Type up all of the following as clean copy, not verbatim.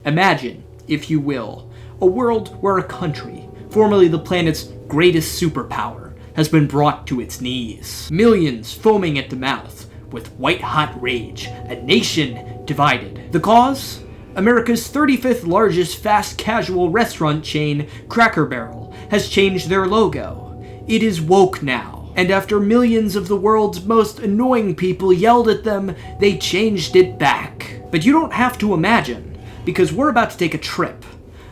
Imagine, if you will, a world where a country, formerly the planet's greatest superpower, has been brought to its knees. Millions foaming at the mouth with white-hot rage, a nation divided. The cause? America's 35th largest fast casual restaurant chain, Cracker Barrel, has changed their logo. It is woke now. And after millions of the world's most annoying people yelled at them, they changed it back. But you don't have to imagine, because we're about to take a trip.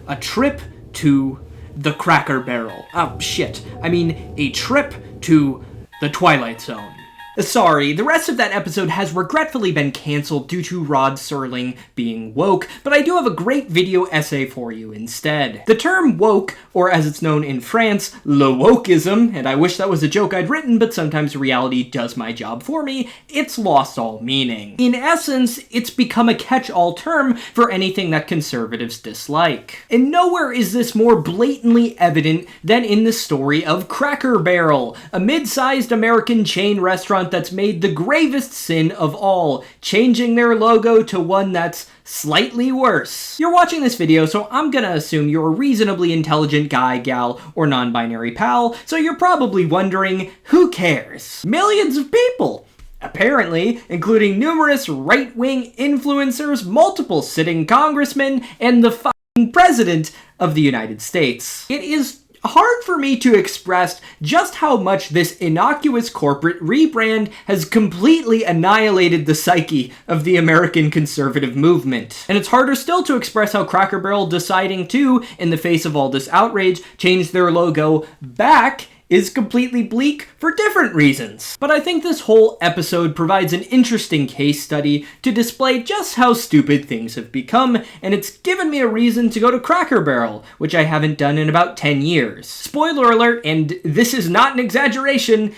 A trip to the Cracker Barrel. Oh, shit. I mean, a trip to the Twilight Zone. Sorry, the rest of that episode has regretfully been cancelled due to Rod Serling being woke, but I do have a great video essay for you instead. The term woke, or as it's known in France, le wokeism, and I wish that was a joke I'd written, but sometimes reality does my job for me, it's lost all meaning. In essence, it's become a catch-all term for anything that conservatives dislike. And nowhere is this more blatantly evident than in the story of Cracker Barrel, a mid-sized American chain restaurant that's made the gravest sin of all, changing their logo to one that's slightly worse. You're watching this video, so I'm gonna assume you're a reasonably intelligent guy, gal, or non-binary pal, so you're probably wondering, who cares? Millions of people! Apparently, including numerous right-wing influencers, multiple sitting congressmen, and the fucking president of the United States. It is hard for me to express just how much this innocuous corporate rebrand has completely annihilated the psyche of the American conservative movement. And it's harder still to express how Cracker Barrel deciding to, in the face of all this outrage, change their logo back is completely bleak for different reasons. But I think this whole episode provides an interesting case study to display just how stupid things have become, and it's given me a reason to go to Cracker Barrel, which I haven't done in about 10 years. Spoiler alert, and this is not an exaggeration,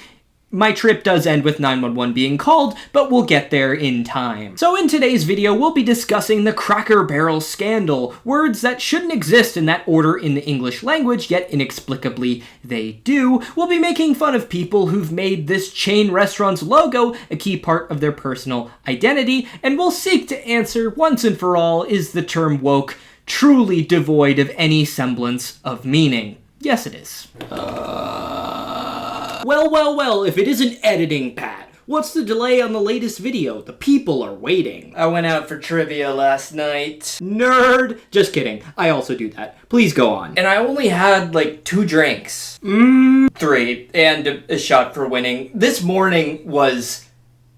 my trip does end with 911 being called, but we'll get there in time. So in today's video, we'll be discussing the Cracker Barrel scandal, words that shouldn't exist in that order in the English language, yet inexplicably they do. We'll be making fun of people who've made this chain restaurant's logo a key part of their personal identity, and we'll seek to answer once and for all, is the term woke truly devoid of any semblance of meaning? Yes, it is. Well, if it isn't editing, Pat. What's the delay on the latest video? The people are waiting. I went out for trivia last night. Nerd! Just kidding. I also do that. Please go on. And I only had, like, 2 drinks. 3. And a shot for winning. This morning was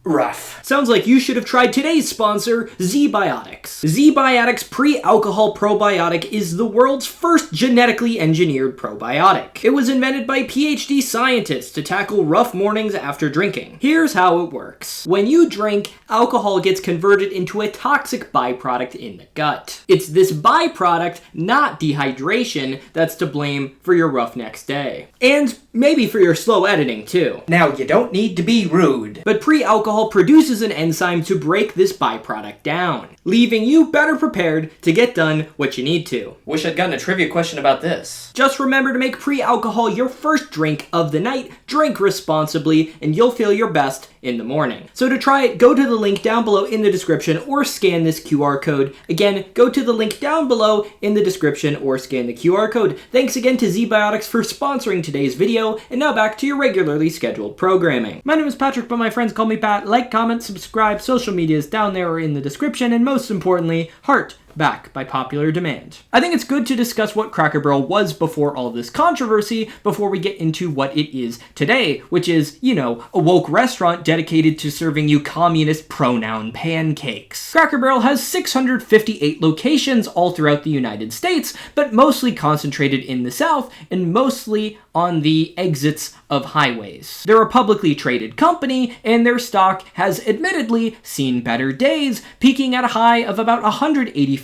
rough. Sounds like you should have tried today's sponsor, ZBiotics. ZBiotics pre-alcohol probiotic is the world's first genetically engineered probiotic. It was invented by PhD scientists to tackle rough mornings after drinking. Here's how it works. When you drink, alcohol gets converted into a toxic byproduct in the gut. It's this byproduct, not dehydration, that's to blame for your rough next day. And maybe for your slow editing too. Now, you don't need to be rude, but pre-alcohol produces an enzyme to break this byproduct down, leaving you better prepared to get done what you need to. Wish I'd gotten a trivia question about this. Just remember to make pre-alcohol your first drink of the night, drink responsibly, and you'll feel your best in the morning. So to try it, go to the link down below in the description or scan this QR code. Again, go to the link down below in the description or scan the QR code. Thanks again to ZBiotics for sponsoring today's video, and now back to your regularly scheduled programming. My name is Patrick, but my friends call me Pat. Like, comment, subscribe, social media is down there or in the description, and most importantly, heart back by popular demand. I think it's good to discuss what Cracker Barrel was before all this controversy, before we get into what it is today, which is, you know, a woke restaurant dedicated to serving you communist pronoun pancakes. Cracker Barrel has 658 locations all throughout the United States, but mostly concentrated in the South and mostly on the exits of highways. They're a publicly traded company, and their stock has admittedly seen better days, peaking at a high of about $185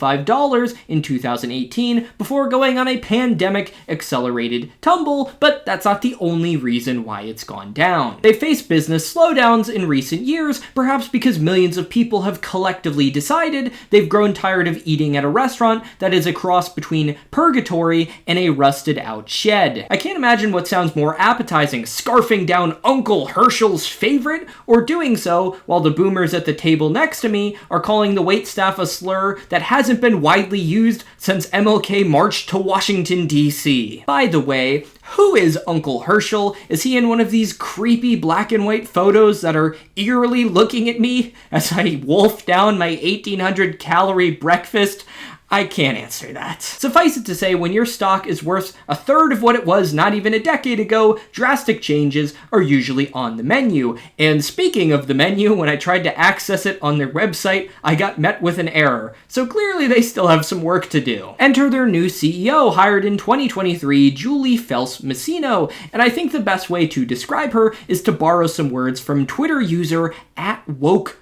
in 2018 before going on a pandemic-accelerated tumble, but that's not the only reason why it's gone down. They faced business slowdowns in recent years, perhaps because millions of people have collectively decided they've grown tired of eating at a restaurant that is a cross between purgatory and a rusted-out shed. I can't imagine what sounds more appetizing, scarfing down Uncle Herschel's favorite, or doing so while the boomers at the table next to me are calling the waitstaff a slur that hasn't hasn't been widely used since MLK marched to Washington, D.C. By the way, who is Uncle Herschel? Is he in one of these creepy black and white photos that are eerily looking at me as I wolf down my 1,800 calorie breakfast? I can't answer that. Suffice it to say, when your stock is worth a third of what it was not even a decade ago, drastic changes are usually on the menu. And speaking of the menu, when I tried to access it on their website, I got met with an error. So clearly they still have some work to do. Enter their new CEO, hired in 2023, Julie Fels-Messino. And I think the best way to describe her is to borrow some words from Twitter user @wokeness.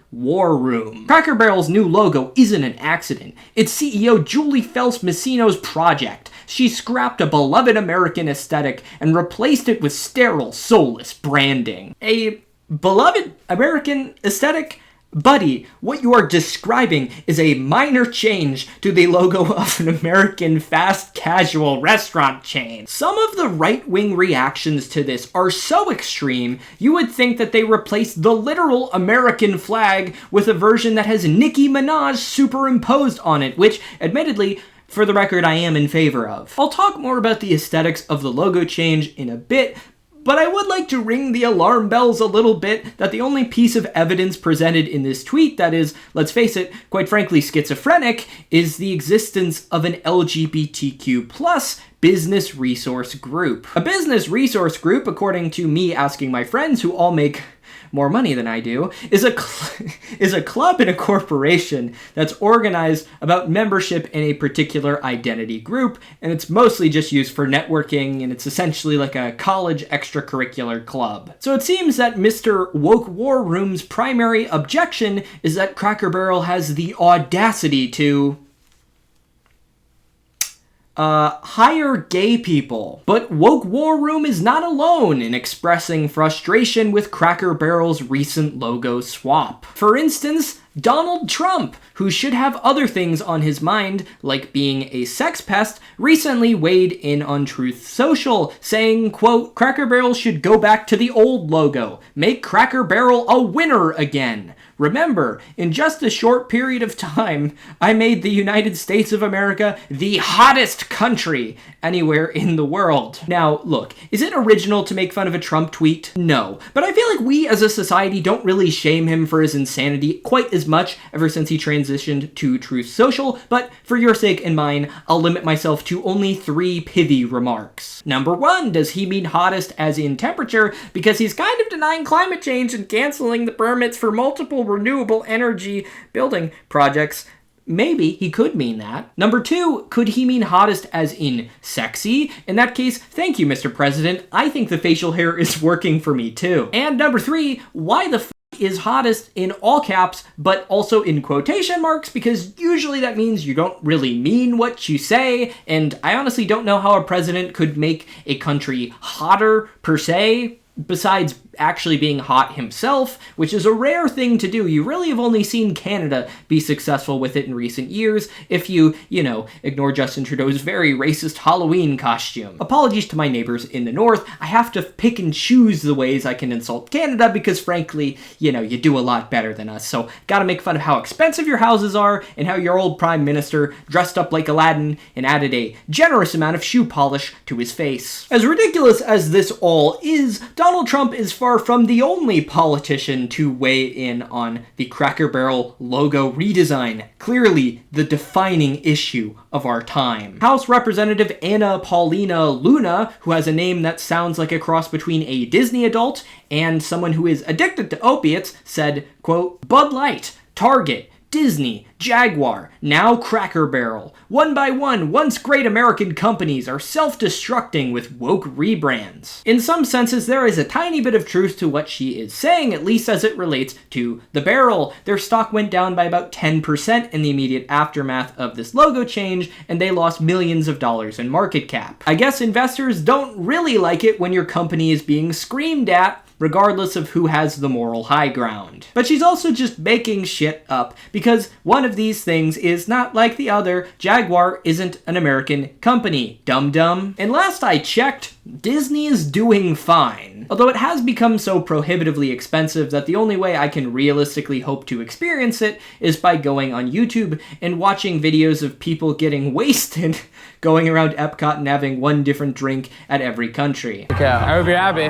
Cracker Barrel's new logo isn't an accident. It's CEO Julie Fels-Messino's project. She scrapped a beloved American aesthetic and replaced it with sterile, soulless branding. A beloved American aesthetic? Buddy, what you are describing is a minor change to the logo of an American fast casual restaurant chain. Some of the right-wing reactions to this are so extreme, you would think that they replaced the literal American flag with a version that has Nicki Minaj superimposed on it, which, admittedly, for the record, I am in favor of. I'll talk more about the aesthetics of the logo change in a bit, but I would like to ring the alarm bells a little bit that the only piece of evidence presented in this tweet that is, let's face it, quite frankly schizophrenic, is the existence of an LGBTQ+ business resource group. A business resource group, according to me asking my friends who all make more money than I do, is a club and a corporation that's organized about membership in a particular identity group, and it's mostly just used for networking, and it's essentially like a college extracurricular club. So it seems that Mr. Woke War Room's primary objection is that Cracker Barrel has the audacity to hire gay people. But Woke War Room is not alone in expressing frustration with Cracker Barrel's recent logo swap. For instance, Donald Trump, who should have other things on his mind, like being a sex pest, recently weighed in on Truth Social, saying, quote, "Cracker Barrel should go back to the old logo. Make Cracker Barrel a winner again. Remember, in just a short period of time, I made the United States of America the hottest country anywhere in the world." Now, look, is it original to make fun of a Trump tweet? No. But I feel like we as a society don't really shame him for his insanity quite as much ever since he transitioned to Truth Social, but for your sake and mine, I'll limit myself to only 3 pithy remarks. Number 1, does he mean hottest as in temperature because he's kind of denying climate change and canceling the permits for multiple renewable energy building projects? Maybe he could mean that. Number 2, could he mean hottest as in sexy? In that case, thank you, Mr. President. I think the facial hair is working for me too. And number 3, why the is hottest in all caps, but also in quotation marks, because usually that means you don't really mean what you say, and I honestly don't know how a president could make a country hotter per se, besides actually being hot himself, which is a rare thing to do. You really have only seen Canada be successful with it in recent years, if you ignore Justin Trudeau's very racist Halloween costume. Apologies to my neighbors in the north. I have to pick and choose the ways I can insult Canada because, frankly, you do a lot better than us. So, gotta make fun of how expensive your houses are and how your old prime minister dressed up like Aladdin and added a generous amount of shoe polish to his face. As ridiculous as this all is, Donald Trump is far from the only politician to weigh in on the Cracker Barrel logo redesign, clearly the defining issue of our time. House Representative Anna Paulina Luna, who has a name that sounds like a cross between a Disney adult and someone who is addicted to opiates, said, quote, "Bud Light, Target, Disney, Jaguar, now Cracker Barrel. One by one, once great American companies are self-destructing with woke rebrands." In some senses, there is a tiny bit of truth to what she is saying, at least as it relates to the Barrel. Their stock went down by about 10% in the immediate aftermath of this logo change, and they lost millions of dollars in market cap. I guess investors don't really like it when your company is being screamed at, regardless of who has the moral high ground. But she's also just making shit up, because one of of these things is not like the other. Jaguar isn't an American company. Dum-dum. And last I checked, Disney is doing fine. Although it has become so prohibitively expensive that the only way I can realistically hope to experience it is by going on YouTube and watching videos of people getting wasted going around Epcot and having one different drink at every country. Okay, I hope you're happy.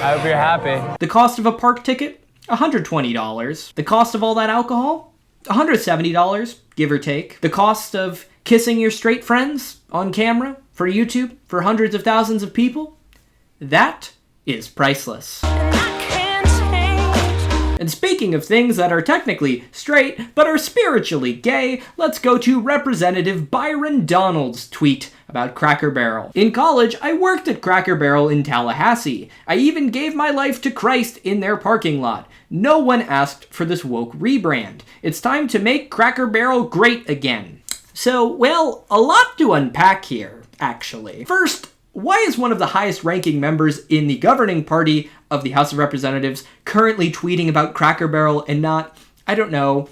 I hope you're happy. The cost of a park ticket? $120. The cost of all that alcohol? $170, give or take. The cost of kissing your straight friends on camera for YouTube for hundreds of thousands of people? That is priceless. And speaking of things that are technically straight, but are spiritually gay, let's go to Representative Byron Donald's tweet about Cracker Barrel. In college, I worked at Cracker Barrel in Tallahassee. I even gave my life to Christ in their parking lot. No one asked for this woke rebrand. It's time to make Cracker Barrel great again. So, well, a lot to unpack here, actually. First, why is one of the highest ranking members in the governing party of the House of Representatives currently tweeting about Cracker Barrel and not, I don't know,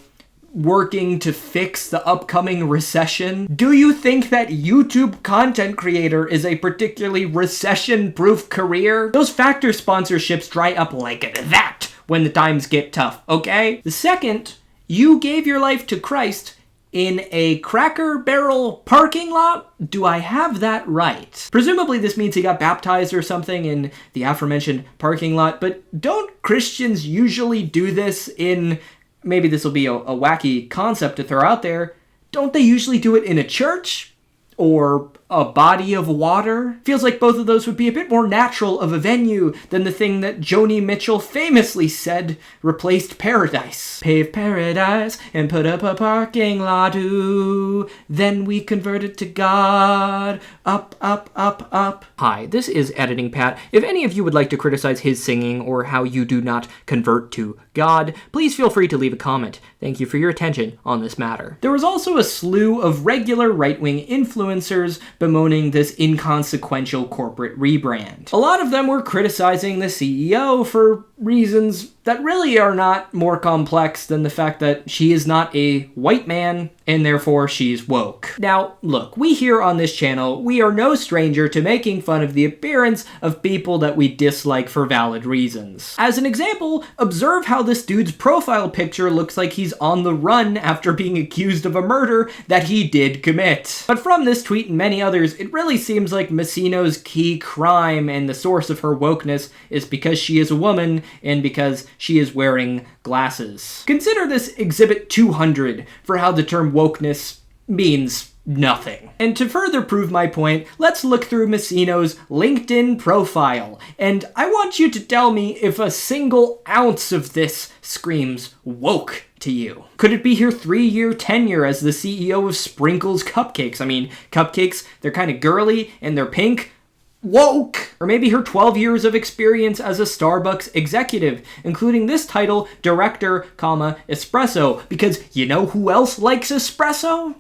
working to fix the upcoming recession? Do you think that YouTube content creator is a particularly recession-proof career? Those Factor sponsorships dry up like that when the times get tough, okay? The second, you gave your life to Christ in a Cracker Barrel parking lot? Do I have that right? Presumably this means he got baptized or something in the aforementioned parking lot, but don't Christians usually do this in, maybe this will be a wacky concept to throw out there, don't they usually do it in a church? Or a body of water? Feels like both of those would be a bit more natural of a venue than the thing that Joni Mitchell famously said replaced paradise. Pave paradise and put up a parking lot, ooh. Then we convert it to God. Up, up, up, up. Hi, this is Editing Pat. If any of you would like to criticize his singing or how you do not convert to God, please feel free to leave a comment. Thank you for your attention on this matter. There was also a slew of regular right-wing influencers bemoaning this inconsequential corporate rebrand. A lot of them were criticizing the CEO for reasons that really are not more complex than the fact that she is not a white man and therefore she's woke. Now, look, we here on this channel, we are no stranger to making fun of the appearance of people that we dislike for valid reasons. As an example, observe how this dude's profile picture looks like he's on the run after being accused of a murder that he did commit. But from this tweet and many others, it really seems like Messino's key crime and the source of her wokeness is because she is a woman and because she is wearing glasses. Consider this Exhibit 200 for how the term wokeness means nothing. And to further prove my point, let's look through Messino's LinkedIn profile, and I want you to tell me if a single ounce of this screams woke to you. Could it be her 3-year tenure as the CEO of Sprinkles Cupcakes? I mean, cupcakes, they're kind of girly and they're pink. Woke! Or maybe her 12 years of experience as a Starbucks executive, including this title, Director, Espresso, because you know who else likes espresso?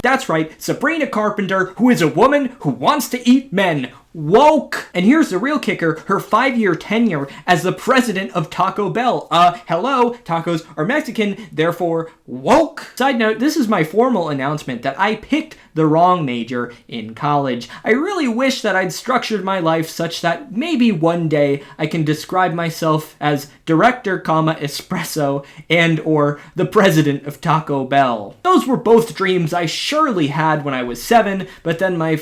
That's right, Sabrina Carpenter, who is a woman who wants to eat men. Woke! And here's the real kicker, her 5-year tenure as the president of Taco Bell. Hello, tacos are Mexican, therefore woke. Side note, this is my formal announcement that I picked the wrong major in college. I really wish that I'd structured my life such that maybe one day I can describe myself as Director, Espresso, and or the president of Taco Bell. Those were both dreams I surely had when I was 7, but then my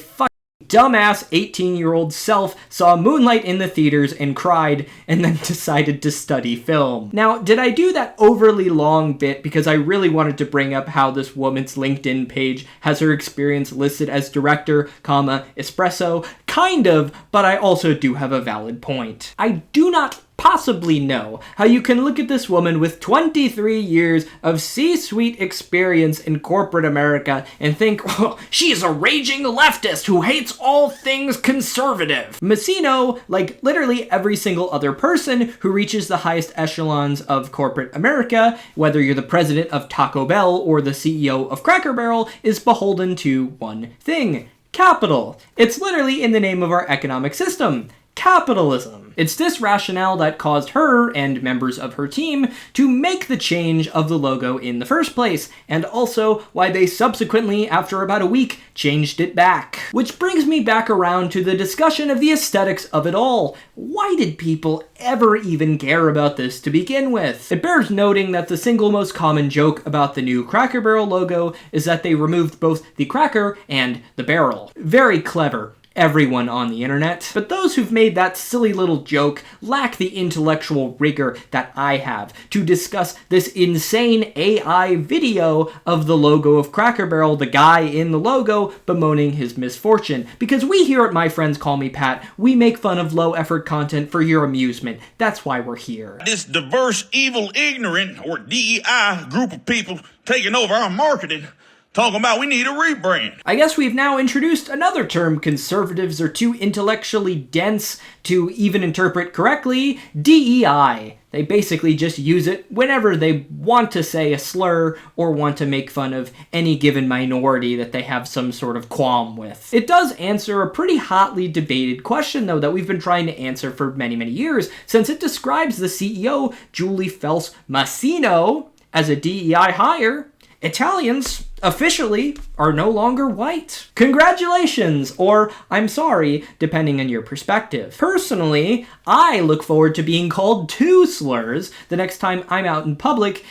dumbass 18-year-old self saw Moonlight in the theaters and cried, and then decided to study film. Now, did I do that overly long bit because I really wanted to bring up how this woman's LinkedIn page has her experience listed as Director, Espresso? Kind of, but I also do have a valid point. I do not possibly know how you can look at this woman with 23 years of C-suite experience in corporate America and think, oh, she is a raging leftist who hates all things conservative. Messino, like literally every single other person who reaches the highest echelons of corporate America, whether you're the president of Taco Bell or the CEO of Cracker Barrel, is beholden to one thing: capital. It's literally in the name of our economic system: capitalism. It's this rationale that caused her and members of her team to make the change of the logo in the first place, and also why they subsequently, after about a week, changed it back. Which brings me back around to the discussion of the aesthetics of it all. Why did people ever even care about this to begin with? It bears noting that the single most common joke about the new Cracker Barrel logo is that they removed both the cracker and the barrel. Very clever, everyone on the internet. But those who've made that silly little joke lack the intellectual rigor that I have to discuss this insane AI video of the logo of Cracker Barrel, the guy in the logo bemoaning his misfortune. Because we here at My Friends Call Me Pat, we make fun of low-effort content for your amusement. That's why we're here. This diverse, evil, ignorant, or DEI group of people taking over our marketing, talking about we need a rebrand. I guess we've now introduced another term conservatives are too intellectually dense to even interpret correctly, DEI. They basically just use it whenever they want to say a slur or want to make fun of any given minority that they have some sort of qualm with. It does answer a pretty hotly debated question, though, that we've been trying to answer for many, many years, since it describes the CEO, Julie Fels-Massino, as a DEI hire. Italians, officially, are no longer white. Congratulations, or I'm sorry, depending on your perspective. Personally, I look forward to being called two slurs the next time I'm out in public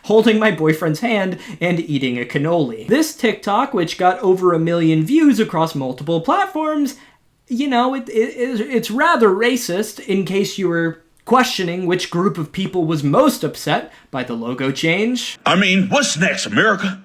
holding my boyfriend's hand and eating a cannoli. This TikTok, which got over 1 million views across multiple platforms, you know, it's rather racist, in case you were questioning which group of people was most upset by the logo change. I mean, what's next, America?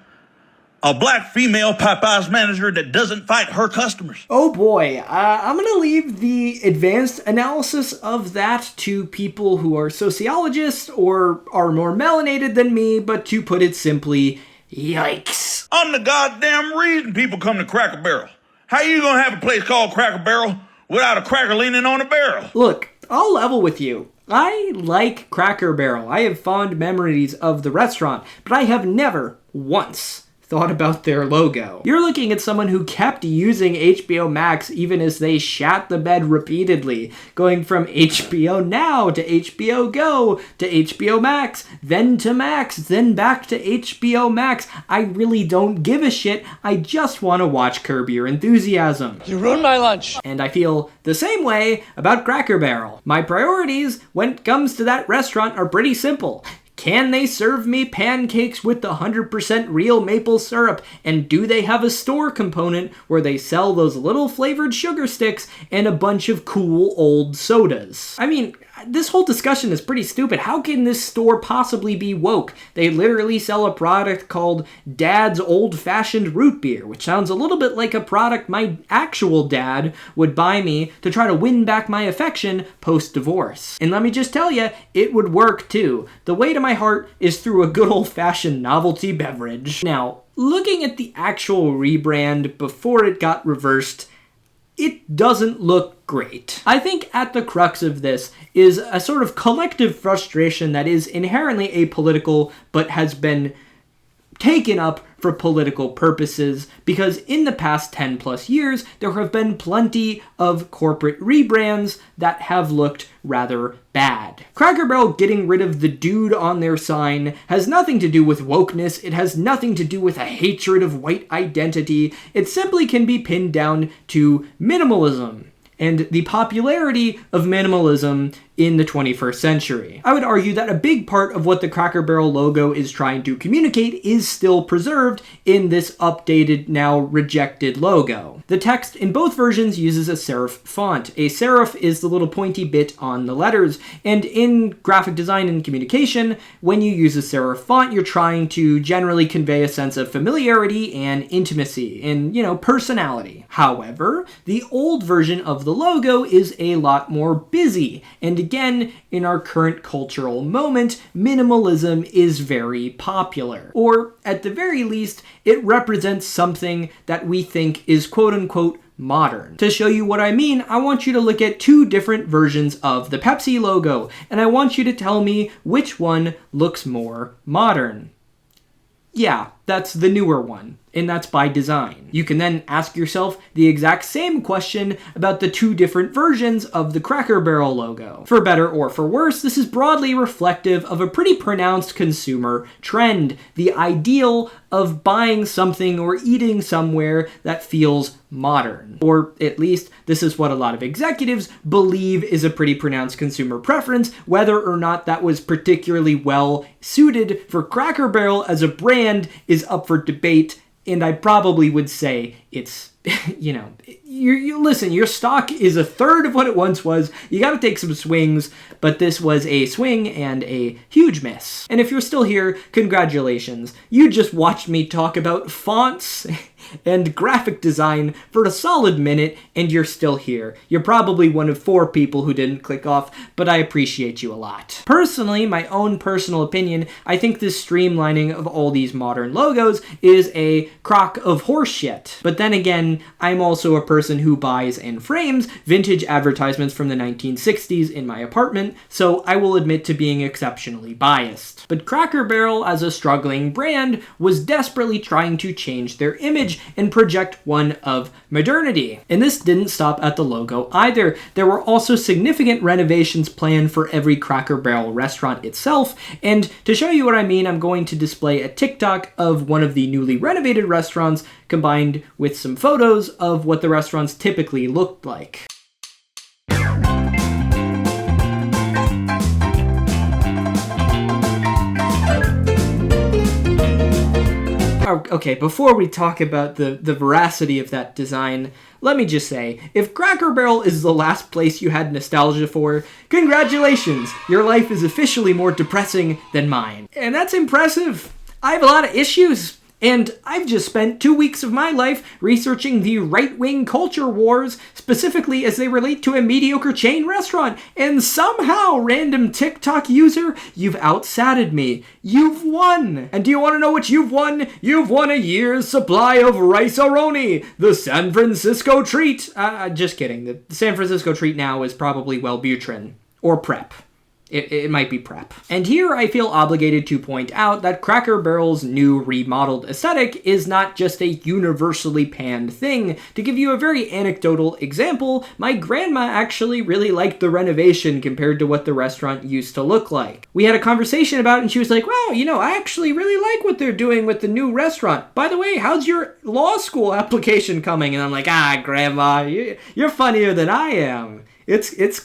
A black female Popeyes manager that doesn't fight her customers. Oh boy, I'm gonna leave the advanced analysis of that to people who are sociologists or are more melanated than me, but to put it simply, yikes. I'm the goddamn reason people come to Cracker Barrel. How you gonna have a place called Cracker Barrel without a cracker leaning on a barrel? Look, I'll level with you. I like Cracker Barrel. I have fond memories of the restaurant, but I have never once thought about their logo. You're looking at someone who kept using HBO Max even as they shat the bed repeatedly, going from HBO Now to HBO Go to HBO Max, then to Max, then back to HBO Max. I really don't give a shit. I just want to watch Curb Your Enthusiasm. You ruined my lunch. And I feel the same way about Cracker Barrel. My priorities when it comes to that restaurant are pretty simple. Can they serve me pancakes with the 100% real maple syrup? And do they have a store component where they sell those little flavored sugar sticks and a bunch of cool old sodas? I mean, this whole discussion is pretty stupid. How can this store possibly be woke? They literally sell a product called Dad's Old-Fashioned Root Beer, which sounds a little bit like a product my actual dad would buy me to try to win back my affection post-divorce. And let me just tell you, it would work too. The way to my heart is through a good old-fashioned novelty beverage. Now, looking at the actual rebrand before it got reversed, it doesn't look great. I think at the crux of this is a sort of collective frustration that is inherently apolitical but has been taken up for political purposes, because in the past 10 plus years, there have been plenty of corporate rebrands that have looked rather bad. Cracker Barrel getting rid of the dude on their sign has nothing to do with wokeness. It has nothing to do with a hatred of white identity. It simply can be pinned down to minimalism and the popularity of minimalism in the 21st century. I would argue that a big part of what the Cracker Barrel logo is trying to communicate is still preserved in this updated, now rejected logo. The text in both versions uses a serif font. A serif is the little pointy bit on the letters, and in graphic design and communication, when you use a serif font, you're trying to generally convey a sense of familiarity and intimacy and, personality. However, the old version of the logo is a lot more busy, and again, in our current cultural moment, minimalism is very popular. Or, at the very least, it represents something that we think is quote-unquote modern. To show you what I mean, I want you to look at two different versions of the Pepsi logo, and I want you to tell me which one looks more modern. Yeah, That's the newer one, and that's by design. You can then ask yourself the exact same question about the two different versions of the Cracker Barrel logo. For better or for worse, this is broadly reflective of a pretty pronounced consumer trend, the ideal of buying something or eating somewhere that feels modern. Or at least this is what a lot of executives believe is a pretty pronounced consumer preference. Whether or not that was particularly well suited for Cracker Barrel as a brand is up for debate, and I probably would say it's, you listen, your stock is a third of what it once was. You gotta take some swings, but this was a swing and a huge miss. And if you're still here, congratulations. You just watched me talk about fonts and graphic design for a solid minute, and you're still here. You're probably one of 4 people who didn't click off, but I appreciate you a lot. Personally, my own personal opinion, I think this streamlining of all these modern logos is a crock of horseshit. But then again, I'm also a person who buys and frames vintage advertisements from the 1960s in my apartment, so I will admit to being exceptionally biased. But Cracker Barrel, as a struggling brand, was desperately trying to change their image and project one of modernity. And this didn't stop at the logo either. There were also significant renovations planned for every Cracker Barrel restaurant itself, and to show you what I mean, I'm going to display a TikTok of one of the newly renovated restaurants combined with some photos of what the restaurants typically looked like. Okay, before we talk about the veracity of that design, let me just say, if Cracker Barrel is the last place you had nostalgia for, congratulations! Your life is officially more depressing than mine. And that's impressive. I have a lot of issues. And I've just spent 2 weeks of my life researching the right-wing culture wars, specifically as they relate to a mediocre chain restaurant. And somehow, random TikTok user, you've outsatted me. You've won! And do you want to know what you've won? You've won a year's supply of rice-a-roni, the San Francisco treat. Just kidding. The San Francisco treat now is probably Wellbutrin. Or Prep. It might be Prep. And here I feel obligated to point out that Cracker Barrel's new remodeled aesthetic is not just a universally panned thing. To give you a very anecdotal example, my grandma actually really liked the renovation compared to what the restaurant used to look like. We had a conversation about it and she was like, wow, I actually really like what they're doing with the new restaurant. By the way, how's your law school application coming? And I'm like, Grandma, you're funnier than I am. It's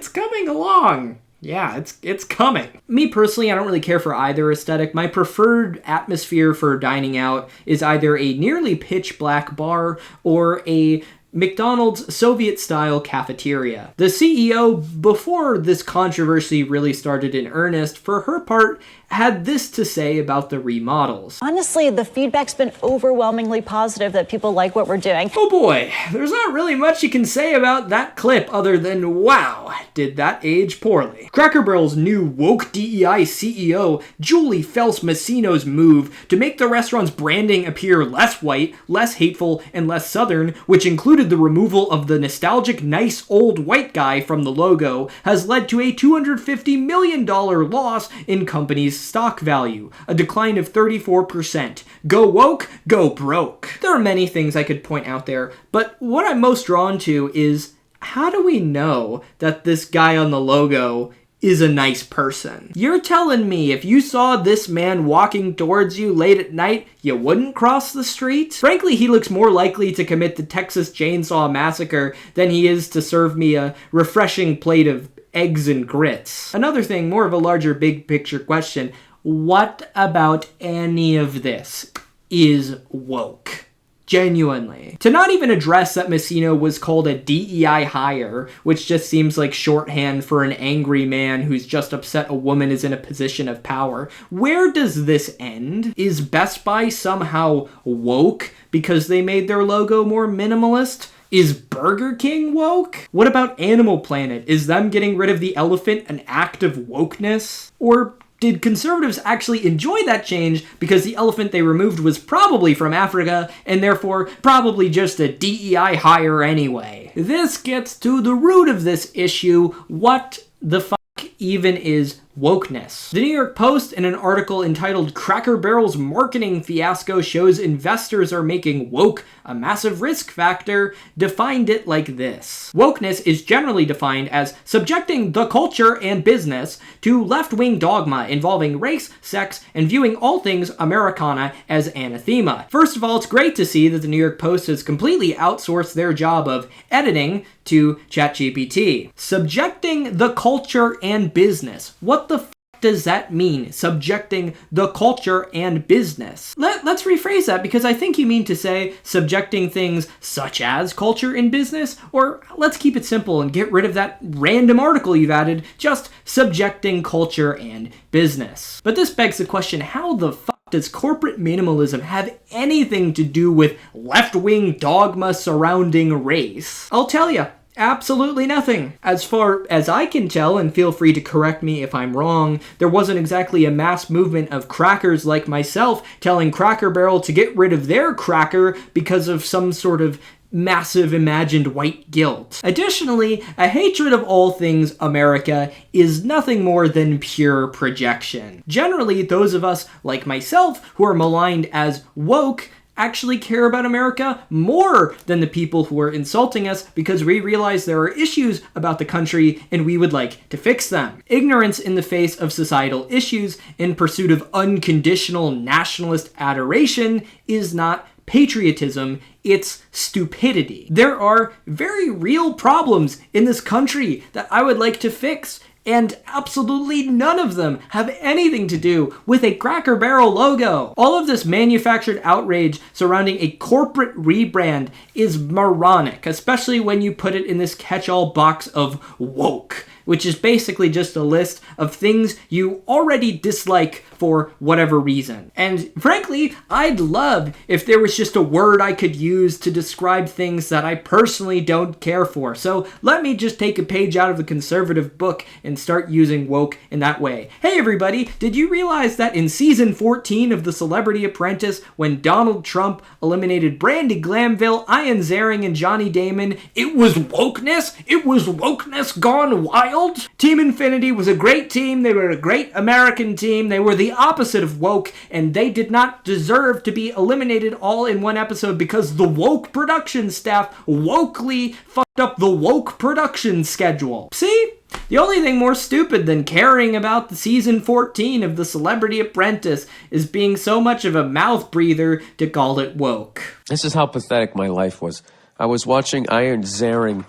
coming along. Yeah, it's coming. Me personally, I don't really care for either aesthetic. My preferred atmosphere for dining out is either a nearly pitch black bar or a McDonald's Soviet-style cafeteria. The CEO, before this controversy really started in earnest, for her part, had this to say about the remodels. Honestly, the feedback's been overwhelmingly positive that people like what we're doing. Oh boy, there's not really much you can say about that clip other than, wow, did that age poorly. Cracker Barrel's new woke DEI CEO, Julie Fels-Massino's move to make the restaurant's branding appear less white, less hateful, and less southern, which included the removal of the nostalgic nice old white guy from the logo, has led to a $250 million loss in company's stock value, a decline of 34%. Go woke, go broke. There are many things I could point out there, but what I'm most drawn to is, how do we know that this guy on the logo is a nice person? You're telling me if you saw this man walking towards you late at night, you wouldn't cross the street? Frankly, he looks more likely to commit the Texas Chainsaw Massacre than he is to serve me a refreshing plate of eggs and grits. Another thing, more of a larger big picture question, what about any of this is woke? Genuinely. To not even address that Massino was called a DEI hire, which just seems like shorthand for an angry man who's just upset a woman is in a position of power. Where does this end? Is Best Buy somehow woke because they made their logo more minimalist? Is Burger King woke? What about Animal Planet? Is them getting rid of the elephant an act of wokeness? Or did conservatives actually enjoy that change because the elephant they removed was probably from Africa and therefore probably just a DEI hire anyway? This gets to the root of this issue. What the fuck even is wokeness. The New York Post, in an article entitled "Cracker Barrel's Marketing Fiasco Shows Investors Are Making Woke a Massive Risk Factor," defined it like this. Wokeness is generally defined as subjecting the culture and business to left-wing dogma involving race, sex, and viewing all things Americana as anathema. First of all, it's great to see that the New York Post has completely outsourced their job of editing to ChatGPT. Subjecting the culture and business. What the does that mean? Subjecting the culture and business. Let's rephrase that, because I think you mean to say subjecting things such as culture and business, or let's keep it simple and get rid of that random article you've added, just subjecting culture and business. But this begs the question, how the fuck does corporate minimalism have anything to do with left-wing dogma surrounding race? I'll tell you. Absolutely nothing. As far as I can tell, and feel free to correct me if I'm wrong, there wasn't exactly a mass movement of crackers like myself telling Cracker Barrel to get rid of their cracker because of some sort of massive imagined white guilt. Additionally, a hatred of all things America is nothing more than pure projection. Generally, those of us like myself who are maligned as woke actually care about America more than the people who are insulting us, because we realize there are issues about the country and we would like to fix them. Ignorance in the face of societal issues in pursuit of unconditional nationalist adoration is not patriotism, it's stupidity. There are very real problems in this country that I would like to fix, and absolutely none of them have anything to do with a Cracker Barrel logo. All of this manufactured outrage surrounding a corporate rebrand is moronic, especially when you put it in this catch-all box of woke, which is basically just a list of things you already dislike for whatever reason. And frankly, I'd love if there was just a word I could use to describe things that I personally don't care for. So let me just take a page out of the conservative book and start using woke in that way. Hey everybody, did you realize that in season 14 of The Celebrity Apprentice, when Donald Trump eliminated Brandi Glanville, Ian Ziering, and Johnny Damon, it was wokeness? It was wokeness gone wild? Team Infinity was a great team. They were a great American team. They were the opposite of woke, and they did not deserve to be eliminated all in one episode because the woke production staff wokely fucked up the woke production schedule. See? The only thing more stupid than caring about the season 14 of The Celebrity Apprentice is being so much of a mouth breather to call it woke. This is how pathetic my life was. I was watching Ian Ziering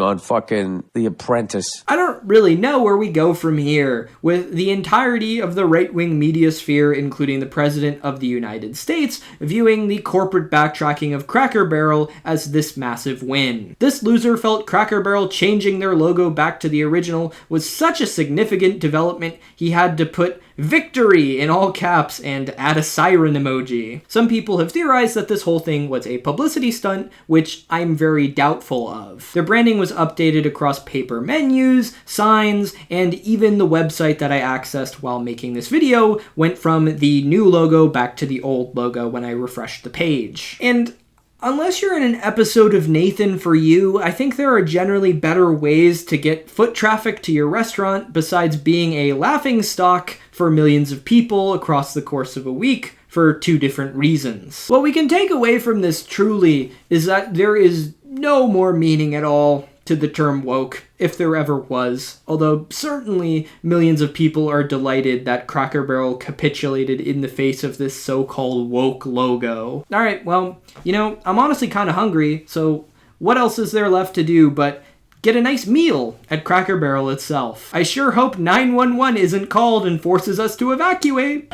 on fucking The Apprentice. I don't really know where we go from here, with the entirety of the right-wing media sphere, including the President of the United States, viewing the corporate backtracking of Cracker Barrel as this massive win. This loser felt Cracker Barrel changing their logo back to the original was such a significant development, he had to put "victory" in all caps and add a siren emoji. Some people have theorized that this whole thing was a publicity stunt, which I'm very doubtful of. Their branding was updated across paper menus, signs, and even the website that I accessed while making this video went from the new logo back to the old logo when I refreshed the page. And unless you're in an episode of Nathan For You, I think there are generally better ways to get foot traffic to your restaurant besides being a laughingstock for millions of people across the course of a week for two different reasons. What we can take away from this truly is that there is no more meaning at all to the term woke, if there ever was, although certainly millions of people are delighted that Cracker Barrel capitulated in the face of this so-called woke logo. Alright, well, I'm honestly kind of hungry, so what else is there left to do but get a nice meal at Cracker Barrel itself? I sure hope 911 isn't called and forces us to evacuate.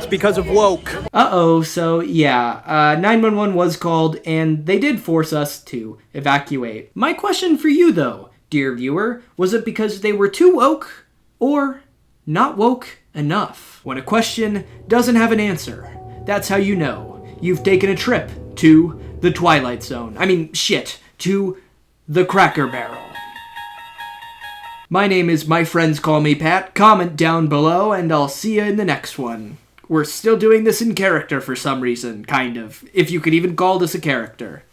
Because of woke. So yeah, 911 was called, and they did force us to evacuate. My question for you, though, dear viewer, was it because they were too woke, or not woke enough? When a question doesn't have an answer, that's how you know you've taken a trip to the Twilight Zone. To the Cracker Barrel. My name is My Friends Call Me Pat. Comment down below, and I'll see you in the next one. We're still doing this in character for some reason, kind of. If you could even call this a character.